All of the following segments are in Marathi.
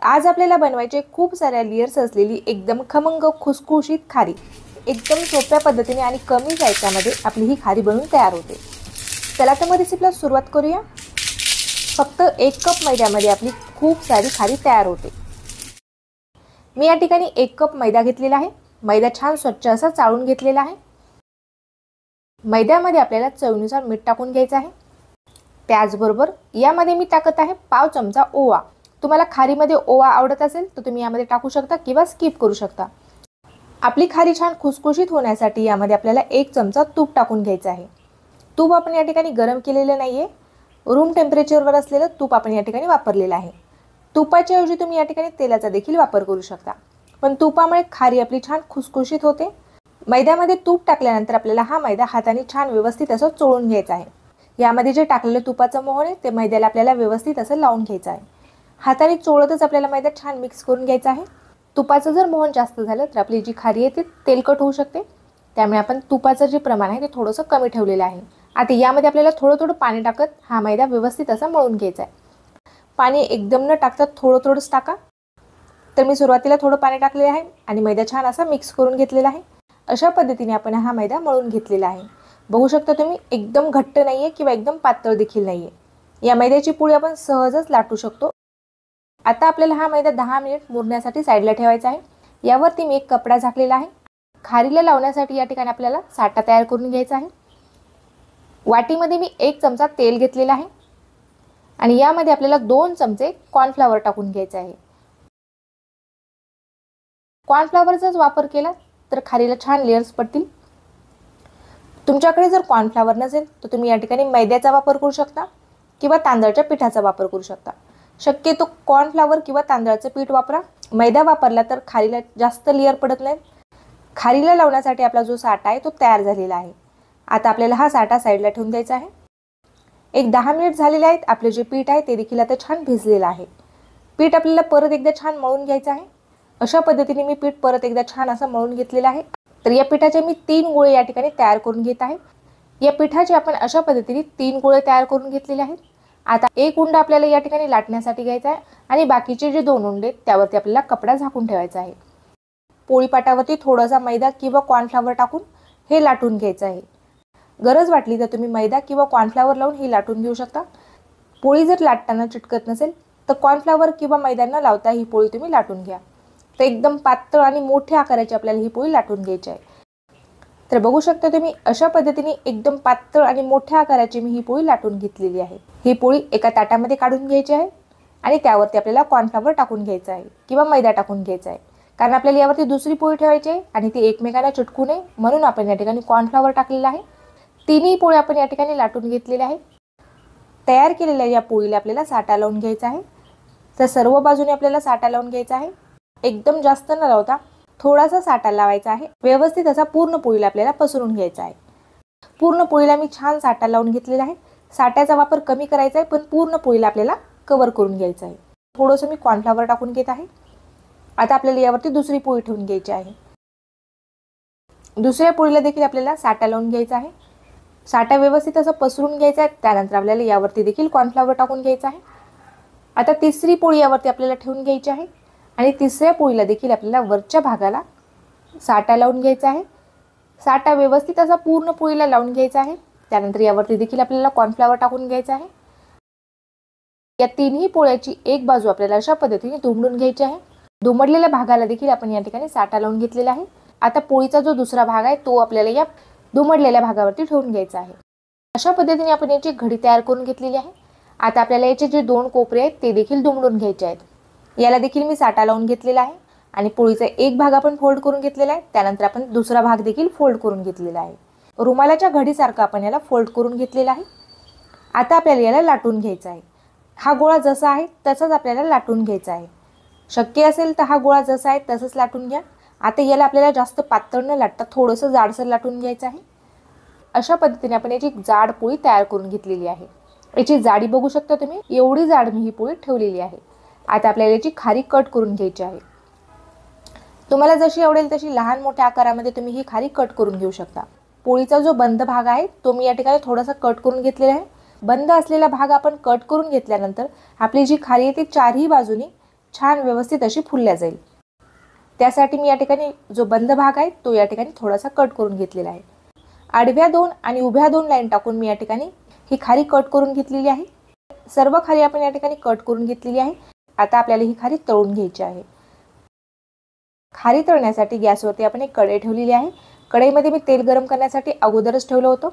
आज आपल्याला बनवायचे खूप साऱ्या लेयर्स असलेली एकदम खमंग खुसखुशीत खारी। एकदम सोप्या पद्धतीने आणि कमी साहित्यामध्ये आपली ही खारी बनवून तयार होते। चला तर मग रेसिपीला सुरुवात करूया। फक्त 1 कप मैद्यामध्ये आपली खूप सारी खारी तयार होते। मी या ठिकाणी 1 कप मैदा घेतलेला आहे। मैदा छान स्वच्छ असा चाळून घेतलेला आहे। मैद्यामध्ये आपल्याला चवीनुसार मीठ टाकून घ्यायचं आहे। त्याचबरोबर यामध्ये मी टाकत आहे पाव चमचा ओवा। तुम्हाला खारीमध्ये ओवा आवडत असेल तर तुम्ही यामध्ये टाकू शकता किंवा स्किप करू शकता। आपली खारी छान खुसखुशीत होण्यासाठी यामध्ये आपल्याला 1 चमचा तूप टाकून घ्यायचं आहे। तूप आपण या ठिकाणी गरम केलेलं नाहीये, रूम टेम्परेचरवर असलेलं तूप आपण या ठिकाणी वापरलेलं आहे। तुपाच्या ऐवजी तुम्ही या ठिकाणी तेलाचा देखील वापर करू शकता, पण तुपामुळे खारी आपली छान खुसखुशीत होते। मैद्यामध्ये तूप टाकल्यानंतर आपल्याला हा मैदा हाताने छान व्यवस्थित असं चोळून घ्यायचा आहे। यामध्ये जे टाकलेलं तुपाचं मोहन आहे ते मैद्याला आपल्याला व्यवस्थित असं लावून घ्यायचं आहे। हाताने चोळतच आपल्याला मैदा छान मिक्स करून घ्यायचा आहे। तुपाचं जर मोहन जास्त झालं तर आपली जी खारी आहे ती तेलकट होऊ शकते, त्यामुळे आपण तुपाचं जे प्रमाण आहे ते थोडंसं कमी ठेवलेलं आहे। आता यामध्ये आपल्याला थोडं पाणी टाकत हा मैदा व्यवस्थित असा मळून घ्यायचा आहे। पाणी एकदम न टाकता थोडंच टाका। तर मी सुरुवातीला थोडं पाणी टाकलेलं आहे आणि मैदा छान असा मिक्स करून घेतलेला आहे। अशा पद्धतीने आपण हा मैदा मळून घेतलेला आहे। बघू शकता तुम्ही, एकदम घट्ट नाहीये किंवा एकदम पातळ देखील नाहीये। या मैद्याची पोळी आपण सहजच लाटू शकतो। आता आपल्याला हा मैदा 10 मिनिट मुरण्यासाठी साईडला ठेवायचा आहे। यावरती मी एक कपडा झाकलेला आहे। खारीला लावण्यासाठी या ठिकाणी आपल्याला साठा तयार करून घ्यायचा आहे। वाटीमध्ये मी 1 चमचा तेल घेतलेला आहे आणि यामध्ये आपल्याला 2 चमचे कॉर्नफ्लॉवर टाकून घ्यायचे आहे। कॉर्नफ्लॉवरचाच वापर केला तर खारीला छान लेयर्स पडतील। तुमच्याकडे जर कॉर्नफ्लॉवर नसेल तर तुम्ही या ठिकाणी मैद्याचा वापर करू शकता किंवा तांदळाच्या पिठाचा वापर करू शकता। शक्यतो कॉर्नफ्लॉवर किंवा तांदळाचं पीठ वापरा। मैदा वापरला तर खारीला जास्त लेयर पडत नाही। खारीला लावण्यासाठी आपला जो साठा आहे तो तयार झालेला आहे। आता आपल्याला हा साठा साईडला ठेवून द्यायचा आहे। एक 10 मिनिट झालेले आहेत। आपले जे पीठ आहे ते देखील आता छान भिजलेलं आहे। पीठ आपल्याला परत एकदा छान मळून घ्यायचं आहे। अशा पद्धतीने मी पीठ परत एकदा छान असं मळून घेतलेलं आहे। तर या पिठाचे मी 3 गोळे या ठिकाणी तयार करून घेत आहे। या पिठाचे आपण अशा पद्धतीने 3 गोळे तयार करून घेतलेले आहेत। आता एक उंडा आपल्याला या ठिकाणी लाटण्यासाठी घ्यायचा आहे आणि बाकीचे जे 2 उंडे त्यावरती आपल्याला कपडा झाकून ठेवायचा आहे। पोळीपाटावरती थोडासा मैदा किंवा कॉर्नफ्लॉवर टाकून हे लाटून घ्यायचं आहे। गरज वाटली तर तुम्ही मैदा किंवा कॉर्नफ्लॉवर लावून हे लाटून घेऊ शकता। पोळी जर लाटताना चिटकत नसेल तर कॉर्नफ्लॉवर किंवा मैदा न लावता ही पोळी तुम्ही लाटून घ्या। तर एकदम पातळ आणि मोठ्या आकाराची आपल्याला ही पोळी लाटून घ्यायची आहे। तर बघू शकता तुम्ही, अशा पद्धतीने एकदम पातळ आणि मोठ्या आकाराची मी ही पोळी लाटून घेतलेली आहे। ही पोळी एका ताटामध्ये काढून घ्यायची आहे आणि त्यावरती आपल्याला कॉर्नफ्लॉवर टाकून घ्यायचा आहे किंवा मैदा टाकून घ्यायचा आहे, कारण आपल्याला यावरती दुसरी पोळी ठेवायची आहे आणि ती एकमेकांना चिटकू नये म्हणून आपण या ठिकाणी कॉर्नफ्लॉवर टाकलेला आहे। तिन्ही पोळी आपण या ठिकाणी लाटून घेतलेल्या आहेत। तयार केलेल्या या पोळीला आपल्याला साठा लावून घ्यायचा आहे। तर सर्व बाजूने आपल्याला साठा लावून घ्यायचा आहे। एकदम जास्त न लावता थोडासा साठा लावायचा आहे। व्यवस्थित असा पूर्ण पोळीला आपल्याला पसरून घ्यायचा आहे। पूर्ण पोळीला मी छान साठा लावून घेतलेला आहे। साठ्याचा वापर कमी करायचा आहे, पण पूर्ण पोळीला आपल्याला कव्हर करून घ्यायचं आहे। थोडंसं मी कॉर्नफ्लॉवर टाकून घेत आहे। आता आपल्याला यावरती दुसरी पोळी ठेवून घ्यायची आहे। दुसऱ्या पोळीला देखील आपल्याला साठा लावून घ्यायचा आहे। साठा व्यवस्थित असं पसरून घ्यायचा आहे। त्यानंतर आपल्याला यावरती देखील कॉर्नफ्लॉवर टाकून घ्यायचा आहे। आता तिसरी पोळी यावरती आपल्याला ठेवून घ्यायची आहे आणि तिसऱ्या पोळीला देखील आपल्याला वरच्या भागाला साठा लावून घ्यायचा आहे। साठा व्यवस्थित असा पूर्ण पोळीला लावून घ्यायचा आहे। त्यानंतर यावरती देखील आपल्याला कॉर्नफ्लॉवर टाकून घ्यायचा आहे। या तिन्ही पोळ्याची एक बाजू आपल्याला अशा पद्धतीने दुमडून घ्यायची आहे। दुमडलेल्या भागाला देखील आपण या ठिकाणी साठा लावून घेतलेला आहे। आता पोळीचा जो दुसरा भाग आहे तो आपल्याला या दुमडलेल्या भागावरती ठेवून घ्यायचा आहे। अशा पद्धतीने आपण याची घडी तयार करून घेतलेली आहे। आता आपल्याला याचे जे 2 कोपरे आहेत ते देखील दुमडून घ्यायचे आहेत। याला देखील मी साठा लावून घेतलेला आहे आणि पोळीचा एक भाग आपण फोल्ड करून घेतलेला आहे। त्यानंतर आपण दुसरा भाग देखील फोल्ड करून घेतलेला आहे। रुमालाच्या घडीसारखं आपण याला फोल्ड करून घेतलेला आहे। आता आपल्याला याला लाटून घ्यायचा आहे। हा गोळा जसा आहे तसाच आपल्याला लाटून घ्यायचा आहे। शक्य असेल तर हा गोळा जसा आहे तसंच लाटून घ्या। आता याला आपल्याला जास्त पातळ न लाटता थोडंसं जाडसर लाटून घ्यायचं आहे। अशा पद्धतीने आपण याची जाड पोळी तयार करून घेतलेली आहे। याची जाडी बघू शकता तुम्ही, एवढी जाड मी ही पोळी ठेवलेली आहे। आता आपल्याला याची खारी कट करून घ्यायची आहे। तुम्हाला जशी आवडेल तशी लहान मोठ्या आकारामध्ये तुम्ही ही खारी कट करून घेऊ शकता। पोळीचा जो बंद भाग आहे तो मी या ठिकाणी थोडासा कट करून घेतलेला आहे। बंद असलेला भाग आपण कट करून घेतल्यानंतर आपली जी खारी आहे ती चारही बाजूनी छान व्यवस्थित अशी फुलल्या जाईल। त्यासाठी मी या ठिकाणी जो बंद भाग आहे तो या ठिकाणी थोडासा कट करून घेतलेला आहे। आडव्या 2 आणि उभ्या 2 लाईन टाकून मी या ठिकाणी ही खारी कट करून घेतलेली आहे। सर्व खारी आपण या ठिकाणी कट करून घेतलेली आहे। आता आपल्याला ही खारी तळून घ्यायची आहे। खारी तळण्यासाठी गॅसवरती आपण एक कढई ठेवलेली आहे। कढईमध्ये मी तेल गरम करण्यासाठी अगोदरच ठेवलं होतं।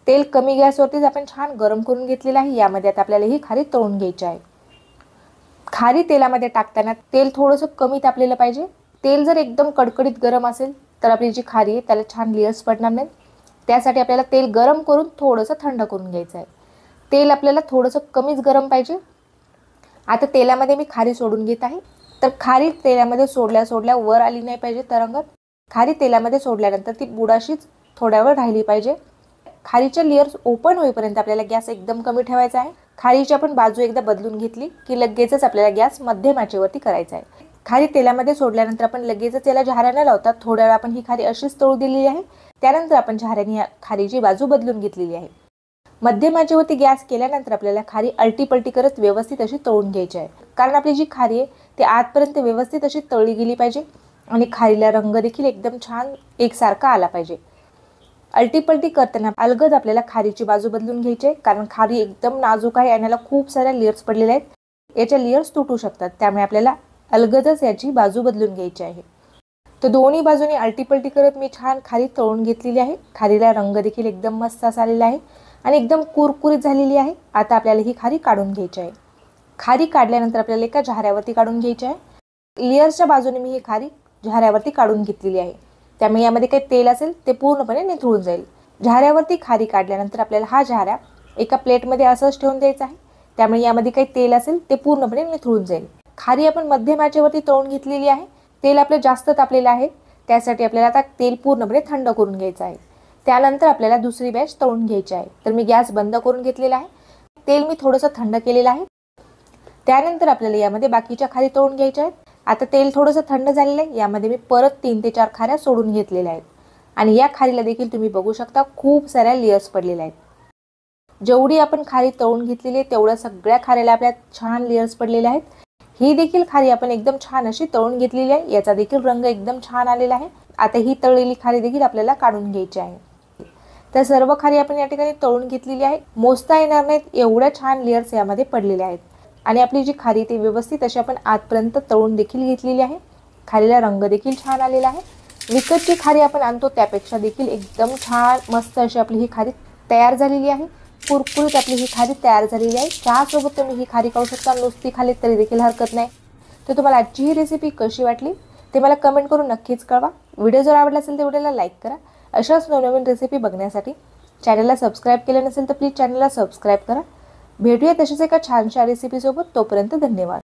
तेल कमी गॅसवरतीच आपण छान गरम करून घेतलेलं आहे। यामध्ये आता आपल्याला ही खारी तळून घ्यायची आहे। खारी तेलामध्ये टाकताना तेल थोडंसं कमी तापलेलं पाहिजे। तेल जर एकदम कडकडीत गरम असेल तर आपली जी खारी आहे त्याला छान लेयर्स पडणार नाहीत। त्यासाठी आपल्याला तेल गरम करून थोडंसं थंड करून घ्यायचं आहे। तेल आपल्याला थोडंसं कमीच गरम पाहिजे। आता तेलामध्ये मी खारी सोडून घेत आहे। तर खारी तेलामध्ये सोडल्या वर आली नाही पाहिजे तरंगत। खारी तेलामध्ये सोडल्यानंतर ती बुडाशीच थोड्या वेळ राहिली पाहिजे। खारीचे लेयर्स ओपन होईपर्यंत आपल्याला गॅस एकदम कमी ठेवायचा आहे। खारीची आपण बाजू एकदा बदलून घेतली की लगेचच आपल्याला गॅस मध्यम आचेवरती करायचा आहे। खारी तेलामध्ये सोडल्यानंतर आपण लगेचच याला झाऱ्या न लावता थोड्या वेळ आपण ही खारी अशीच तळू दिलेली आहे। त्यानंतर आपण झाऱ्याने या खारीची बाजू बदलून घेतलेली आहे। मध्यम आचेवरती गॅस केल्यानंतर आपल्याला खारी अलटी-पलटी करत व्यवस्थित अशी तळून घ्यायची आहे। कारण आपली जी खारी आहे ती आतपर्यंत व्यवस्थित अशी तळली गेली पाहिजे आणि खारीला रंग देखील एकदम छान एकसारखा आला पाहिजे। अलटी-पलटी करताना अलगद आपल्याला खारीची बाजू बदलून घ्यायची आहे। कारण खारी एकदम नाजूक आहे आणि याला खूप साऱ्या लेयर्स पडलेल्या आहेत। याच्या लेयर्स तुटू शकतात। त्यामुळे आपल्याला अलगदच याची बाजू बदलून घ्यायची आहे। तर दोन्ही बाजूने अलटी-पलटी करत मी छान खारी तळून घेतलेली आहे। खारीला रंग देखील एकदम मस्त आलेला आहे आणि एकदम कुरकुरीत झालेली आहे। आता आपल्याला ही खारी काढून घ्यायची आहे। खारी काढल्यानंतर आपल्याला एका झाऱ्यावरती काढून घ्यायची आहे। लेयर्सच्या बाजूने मी ही खारी झाऱ्यावरती काढून घेतलेली आहे। त्यामुळे यामध्ये काही तेल असेल ते पूर्णपणे निथळून जाईल। झाऱ्यावरती खारी काढल्यानंतर आपल्याला हा झाऱ्या एका प्लेटमध्ये असंच ठेवून द्यायचा आहे। त्यामुळे यामध्ये काही तेल असेल ते पूर्णपणे निथळून जाईल। खारी आपण मध्यम आचेवरती तळून घेतलेली आहे। तेल आपलं जास्त तापलेलं आहे। त्यासाठी आपल्याला आता तेल पूर्णपणे थंड करून घ्यायचं आहे। त्यानंतर आपल्याला दुसरी बॅच तळून घ्यायची आहे। तर मी गॅस बंद करून घेतलेला आहे। तेल मी थोडंसं थंड केलेलं आहे। त्यानंतर आपल्याला यामध्ये बाकीच्या खारी तळून घ्यायच्या आहेत। आता तेल थोडंसं थंड झालेलं आहे। यामध्ये मी परत 3 ते 4 खाऱ्या सोडून घेतलेल्या आहेत आणि या खारीला देखील तुम्ही बघू शकता खूप साऱ्या लेयर्स पडलेल्या आहेत। जेवढी आपण खारी तळून घेतलेली आहे तेवढ्या सगळ्या खारीला आपल्या छान लेयर्स पडलेले आहेत। ही देखील खारी आपण एकदम छान अशी तळून घेतलेली आहे। याचा देखील रंग एकदम छान आलेला आहे। आता ही तळलेली खारी देखील आपल्याला काढून घ्यायची आहे। तर सर्व खारी आपण या ठिकाणी तळून घेतलेली आहे। मोजता येणार नाहीत एवढ्या छान लेयर्स यामध्ये पडलेले आहेत आणि आपली जी खारी ती व्यवस्थित अशी आपण आतपर्यंत तळून देखील घेतलेली आहे। खारीला रंग देखील छान आलेला आहे। विकतची खारी आपण आणतो त्यापेक्षा देखील एकदम छान मस्त अशी आपली ही खारी तयार झालेली आहे। कुरकुरीत आपली ही खारी तयार झालेली आहे। चहासोबत तुम्ही ही खारी खाऊ शकता, नुसती खाली तरी देखील हरकत नाही। तर तुम्हाला आजची ही रेसिपी कशी वाटली ते मला कमेंट करून नक्कीच कळवा। व्हिडिओ जर आवडला असेल तर व्हिडिओला लाईक करा। अशाच नवनवीन रेसिपी बघण्यासाठी चॅनलला सबस्क्राईब केलं नसेल तर प्लीज चॅनलला सबस्क्राईब करा। भेटूया तशीच एका छानशा रेसिपीसोबत। तोपर्यंत धन्यवाद।